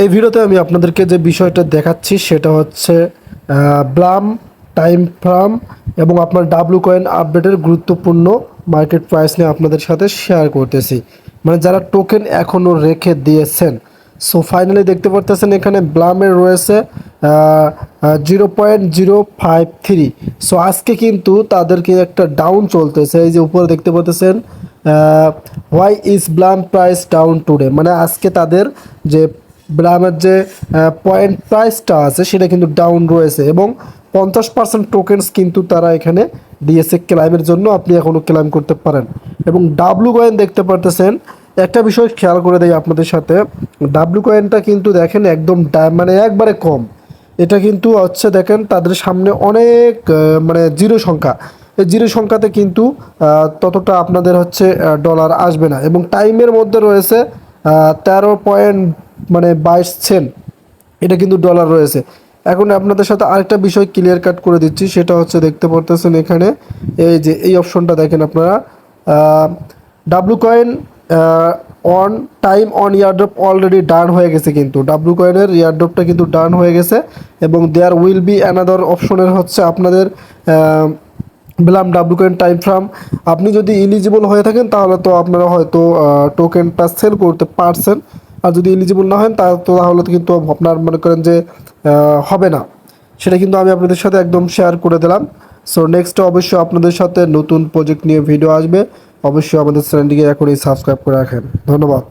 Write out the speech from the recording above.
এই ভিডিওতে আমি আপনাদেরকে যে বিষয়টা দেখাচ্ছি সেটা হচ্ছে ব্লাম টাইম ফ্রেম এবং আপনার ডাব্লু কয়েন আপডেটের গুরুত্বপূর্ণ মার্কেট প্রাইস নিয়ে আপনাদের সাথে শেয়ার করতেছি। মানে যারা টোকেন এখনও রেখে দিয়েছেন, সো ফাইনালি দেখতে পারতেছেন এখানে ব্লামের রয়েছে 0.053। সো আজকে কিন্তু তাদেরকে একটা ডাউন চলতেছে, এই যে উপরে দেখতে পাচ্ছেন why is Blum price down today, মানে আজকে তাদের যে ব্লামের যে পয়েন্ট প্রাইসটা আছে সেটা কিন্তু ডাউন রয়েছে এবং 50% টোকেন্স কিন্তু তারা এখানে দিয়েছে ক্লাইমের জন্য। আপনি এখনও ক্লাইম করতে পারেন এবং ডাব্লু কয়েন দেখতে পারতেছেন। একটা বিষয় খেয়াল করে দেয় আপনাদের সাথে, ডাব্লু কয়েনটা কিন্তু দেখেন একদম মানে একবারে কম। এটা কিন্তু হচ্ছে দেখেন তাদের সামনে অনেক মানে জিরো সংখ্যা, এই জিরো সংখ্যাতে কিন্তু ততটা আপনাদের হচ্ছে ডলার আসবে না এবং টাইমের মধ্যে রয়েছে 13.22 সেন্ট, এটা কিন্তু ডলার রয়েছে। এখন আপনাদের সাথে আরেকটা বিষয় ক্লিয়ার কাট করে দিচ্ছি, সেটা হচ্ছে দেখতে পারতেছেন এখানে এই যে এই অপশনটা দেখেন আপনারা, W coin on time on airdrop already done হয়ে গেছে, কিন্তু ডাব্লু কয়েনের ইয়ারড্রপটা কিন্তু ডান হয়ে গেছে এবং দেয়ার উইল বি অ্যানাদার অপশনের হচ্ছে আপনাদের Blum W coin time frame. আপনি যদি এলিজিবল হয়ে থাকেন তাহলে তো আপনারা হয়তো টোকেনটা সেল করতে পারছেন, আর যদি এলিজিবল না হয় তাহলে তো কিন্তু আপনার মনে করেন যে হবে না। সেটা কিন্তু আমি আপনাদের সাথে একদম শেয়ার করে দিলাম। সো নেক্সটে অবশ্যই আপনাদের সাথে নতুন প্রজেক্ট নিয়ে ভিডিও আসবে, অবশ্যই আমাদের চ্যানেলটিকে এখনই সাবস্ক্রাইব করে রাখেন। ধন্যবাদ।